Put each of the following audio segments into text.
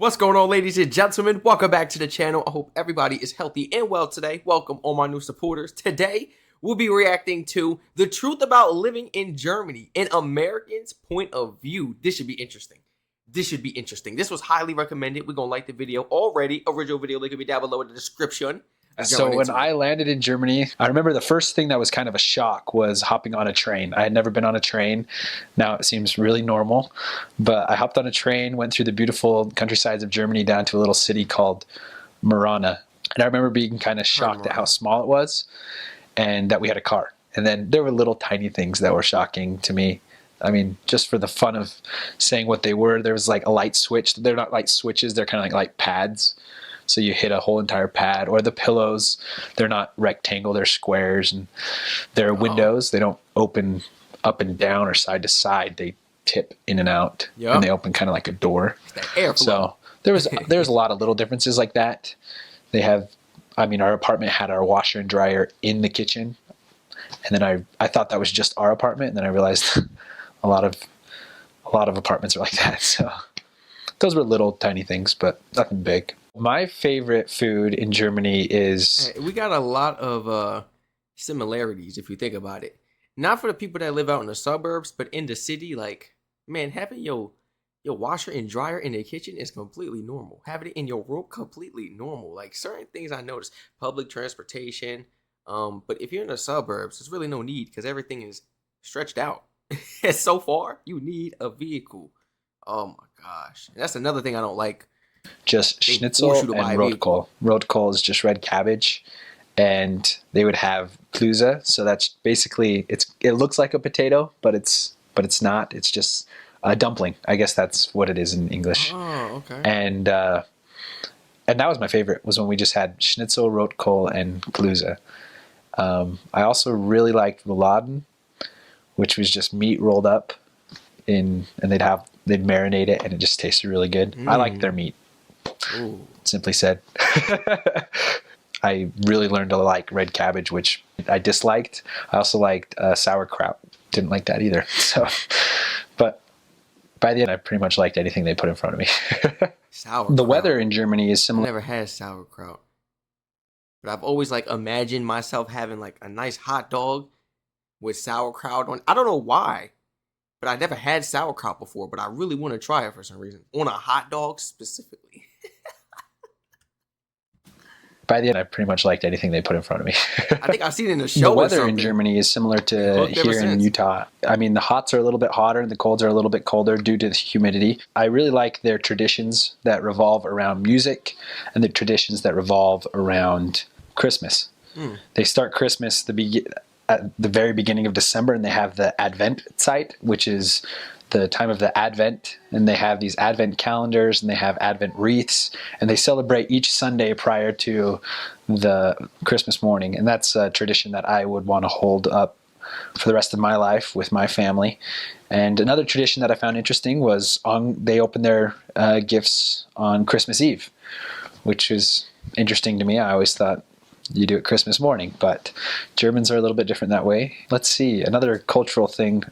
What's going on, ladies and gentlemen? Welcome back to the channel. I hope everybody is healthy and well today. Welcome all my new supporters. Today, we'll be reacting to the truth about living in Germany, an American's point of view. This should be interesting. This was highly recommended. We're going to like the video already. Original video link will be down below in the description. So when I landed in Germany, I remember the first thing that was kind of a shock was hopping on a train. I had never been on a train. Now it seems really normal, but I hopped on a train, went through the beautiful countrysides of Germany down to a little city called Marana. And I remember being kind of shocked at how small it was and that we had a car. And then there were little tiny things that were shocking to me. I mean, just for the fun of saying what they were, there was like a light switch. They're not like switches, they're kind of like pads. So you hit a whole entire pad. Or the pillows, they're not rectangle, they're squares, and they're windows. They don't open up and down or side to side. They tip in and out, and they open kind of like a door. So there's a lot of little differences like that. They have, I mean, our apartment had our washer and dryer in the kitchen, and then I thought that was just our apartment, and then I realized a lot of apartments are like that. So those were little tiny things, but nothing big. My favorite food in Germany is... We got a lot of similarities if you think about it. Not for the people that live out in the suburbs, but in the city, like, man, having your washer and dryer in the kitchen is completely normal. Having it in your room, completely normal. Like, certain things I noticed, public transportation. But if you're in the suburbs, there's really no need because everything is stretched out. And so far, you need a vehicle. Oh my gosh. And that's another thing I don't like. Just schnitzel and rotkohl. Rotkohl is just red cabbage, and they would have Klöße. So that's basically it looks like a potato, but it's not. It's just a dumpling. I guess that's what it is in English. Oh, okay. And that was my favorite. Was when we just had schnitzel, rotkohl, and Klöße. I also really liked Rouladen, which was just meat rolled up in, and they'd marinate it, and it just tasted really good. I liked their meat. Ooh. Simply said. I really learned to like red cabbage, which I disliked. I also liked sauerkraut. Didn't like that either. So, but by the end, I pretty much liked anything they put in front of me. Sauerkraut. The weather in Germany is similar. I never had sauerkraut, but I've always like imagined myself having like a nice hot dog with sauerkraut on. I don't know why. But I never had sauerkraut before, but I really want to try it for some reason. On a hot dog specifically. By the end, I pretty much liked anything they put in front of me. I think I've seen it in a show. The weather in Germany is similar to here in Utah. I mean, the hots are a little bit hotter and the colds are a little bit colder due to the humidity. I really like their traditions that revolve around music and the traditions that revolve around Christmas. They start Christmas at the very beginning of December, and they have the Advent site, which is the time of the Advent, and they have these Advent calendars, and they have Advent wreaths, and they celebrate each Sunday prior to the Christmas morning, and that's a tradition that I would want to hold up for the rest of my life with my family. And another tradition that I found interesting was they open their gifts on Christmas Eve, which is interesting to me. I always thought you do it Christmas morning, but Germans are a little bit different that way. Let's see, another cultural thing.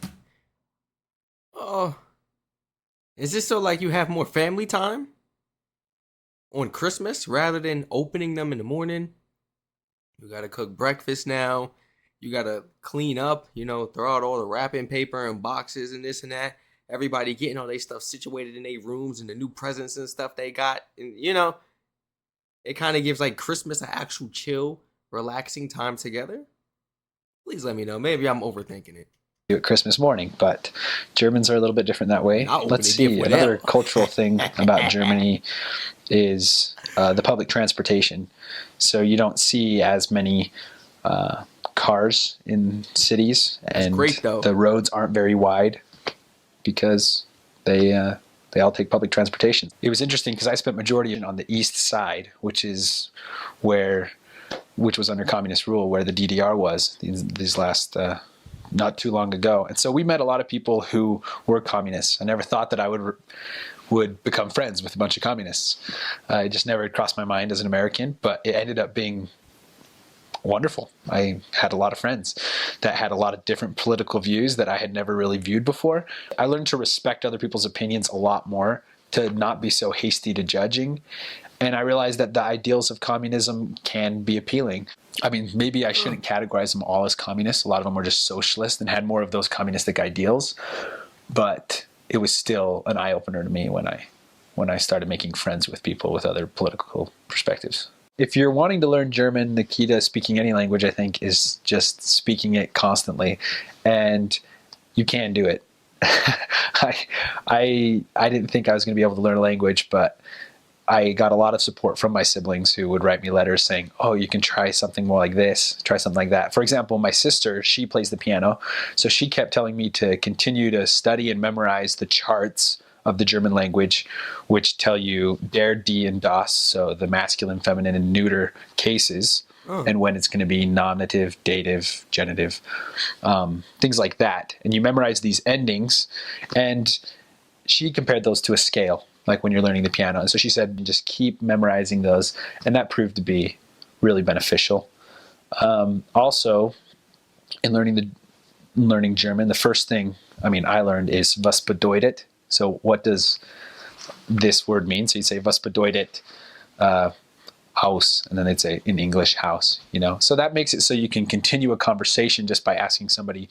Oh, is this so like you have more family time on Christmas rather than opening them in the morning? You gotta cook breakfast now. You gotta clean up, throw out all the wrapping paper and boxes and this and that. Everybody getting all their stuff situated in their rooms and the new presents and stuff they got. And, it kind of gives like Christmas an actual chill, relaxing time together. Please let me know. Maybe I'm overthinking it. Do it Christmas morning, but Germans are a little bit different that way. Let's see. Another cultural thing about Germany is the public transportation. So you don't see as many cars in cities, and great, though. The roads aren't very wide because they all take public transportation. It was interesting because I spent majority on the east side, which was under communist rule, where the DDR was these last not too long ago. And so we met a lot of people who were communists. I never thought that I would become friends with a bunch of communists. It just never crossed my mind as an American, but it ended up being wonderful. I had a lot of friends that had a lot of different political views that I had never really viewed before. I learned to respect other people's opinions a lot more to not be so hasty to judging. And I realized that the ideals of communism can be appealing. I mean, maybe I shouldn't categorize them all as communists. A lot of them were just socialist and had more of those communistic ideals. But it was still an eye opener to me when I started making friends with people with other political perspectives. If you're wanting to learn German, the key to speaking any language, I think, is just speaking it constantly, and you can do it. I didn't think I was going to be able to learn a language, but I got a lot of support from my siblings who would write me letters saying, oh, you can try something more like this, try something like that. For example, my sister, she plays the piano. So she kept telling me to continue to study and memorize the charts of the German language, which tell you der, die, and das, so the masculine, feminine, and neuter cases, and when it's going to be nominative, dative, genitive, things like that. And you memorize these endings, and she compared those to a scale, like when you're learning the piano. And so she said, just keep memorizing those. And that proved to be really beneficial. Also, in learning German, the first thing, I learned is was bedeutet. So what does this word mean? So you say was bedeutet Haus, and then they'd say in English house, So that makes it so you can continue a conversation just by asking somebody,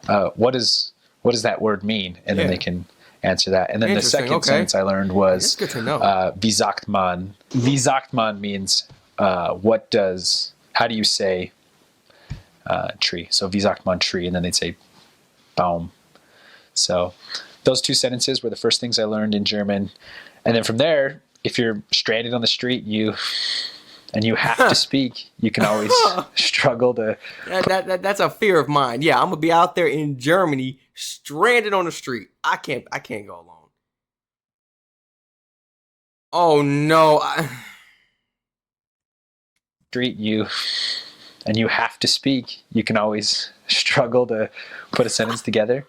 what does that word mean? And then they can answer that. And then the second sentence I learned was wie sagt man. Wie sagt man means how do you say tree? So wie sagt man tree, and then they'd say Baum. So those two sentences were the first things I learned in German. And then from there, if you're stranded on the street, you have to speak, you can always struggle to... That's a fear of mine. Yeah, I'm going to be out there in Germany, stranded on the street. I can't go alone. Oh, no. Street, you have to speak. You can always struggle to put a sentence together.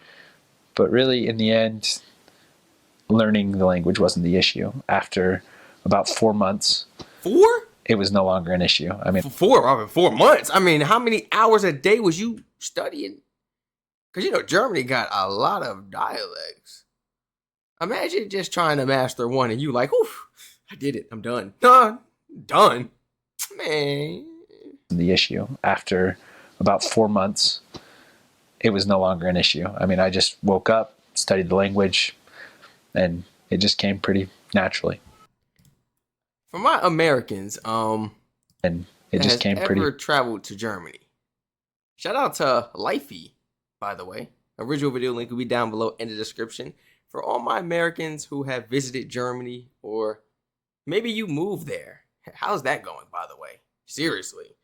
But really, in the end, learning the language wasn't the issue. After about 4 months... 4? It was no longer an issue. 4 months. How many hours a day was you studying? Because, Germany got a lot of dialects. Imagine just trying to master one and you like, oof, I did it. I'm done. Done. Man. The issue. After about 4 months, it was no longer an issue. I just woke up, studied the language, and it just came pretty naturally. For my Americans, and it just came pretty. Ever traveled to Germany? Shout out to Lifey, by the way. Original video link will be down below in the description. For all my Americans who have visited Germany, or maybe you moved there. How's that going, by the way? Seriously.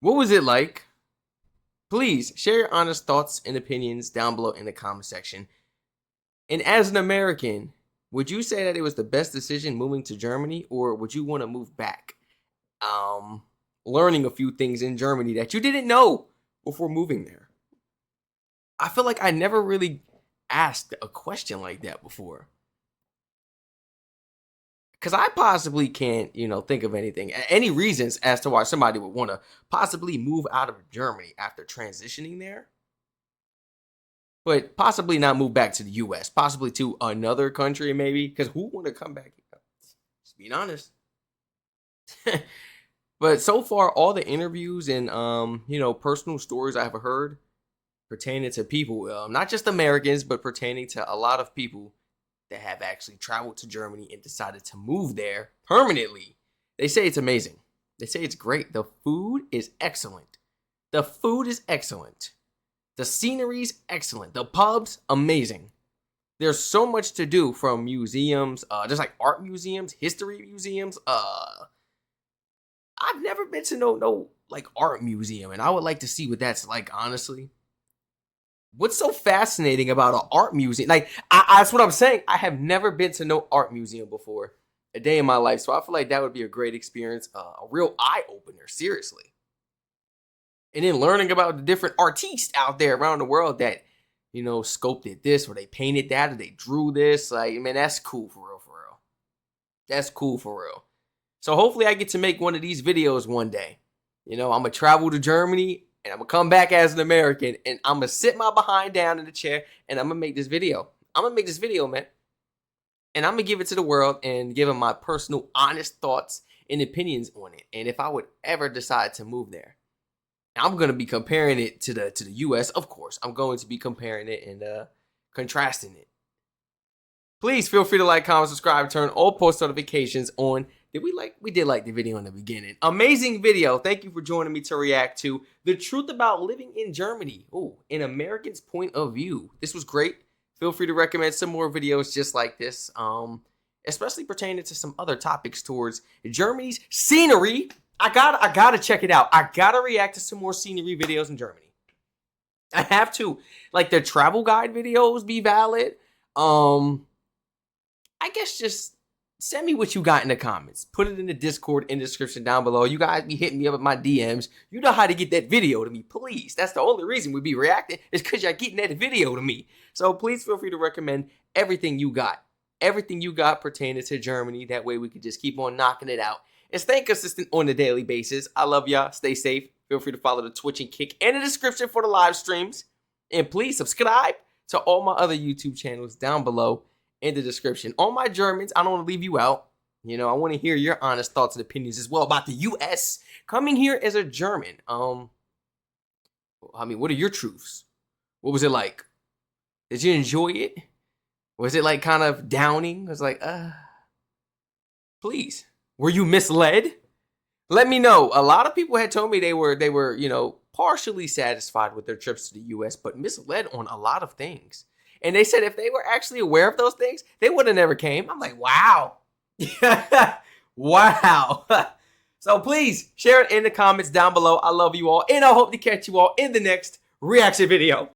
What was it like? Please share your honest thoughts and opinions down below in the comment section. And as an American, would you say that it was the best decision moving to Germany, or would you want to move back? Learning a few things in Germany that you didn't know before moving there. I feel like I never really asked a question like that before. Because I possibly can't, think of any reasons as to why somebody would want to possibly move out of Germany after transitioning there. But possibly not move back to the U.S. Possibly to another country, maybe. Because who want to come back? Just being honest. But so far, all the interviews and, personal stories I've heard pertaining to people, not just Americans, but pertaining to a lot of people that have actually traveled to Germany and decided to move there permanently. They say it's amazing. They say it's great. The food is excellent. The scenery's excellent. The pubs, amazing. There's so much to do, from museums, just like art museums, history museums. I've never been to no like art museum, and I would like to see what that's like, honestly. What's so fascinating about an art museum? Like, that's what I'm saying. I have never been to no art museum before a day in my life, so I feel like that would be a great experience, a real eye-opener, seriously. And then learning about the different artists out there around the world that, sculpted this, or they painted that, or they drew this. Like, man, that's cool for real, That's cool for real. So hopefully I get to make one of these videos one day. I'm going to travel to Germany, and I'm going to come back as an American, and I'm going to sit my behind down in the chair, and I'm going to make this video. Man. and I'm gonna give it to the world and give them my personal, honest thoughts and opinions on it. And if I would ever decide to move there, I'm gonna be comparing it to the U.S. Of course, I'm going to be comparing it and contrasting it. Please feel free to like, comment, subscribe, turn all post notifications on. We did like the video in the beginning. Amazing video. Thank you for joining me to react to the truth about living in Germany. Oh, an American's point of view. This was great. Feel free to recommend some more videos just like this. Especially pertaining to some other topics towards Germany's scenery. I gotta check it out. I gotta react to some more scenery videos in Germany. I have to. Like, their travel guide videos be valid. I guess just send me what you got in the comments. Put it in the Discord in the description down below. You guys be hitting me up with my DMs. You know how to get that video to me, please. That's the only reason we be reacting is because y'all getting that video to me. So please feel free to recommend everything you got. Everything you got pertaining to Germany. That way we can just keep on knocking it out and stay consistent on a daily basis. I love y'all. Stay safe. Feel free to follow the Twitch and Kick in the description for the live streams. And please subscribe to all my other YouTube channels down below in the description. All my Germans, I don't want to leave you out. You know, I want to hear your honest thoughts and opinions as well about the U.S. coming here as a German. I mean, what are your truths? What was it like? Did you enjoy it? Was it like kind of downing? It was like, please. Were you misled? Let me know. A lot of people had told me they were, you know, partially satisfied with their trips to the U.S., but misled on a lot of things. And they said if they were actually aware of those things, they would have never came. I'm like, wow. Wow. So please share it in the comments down below. I love you all, and I hope to catch you all in the next reaction video.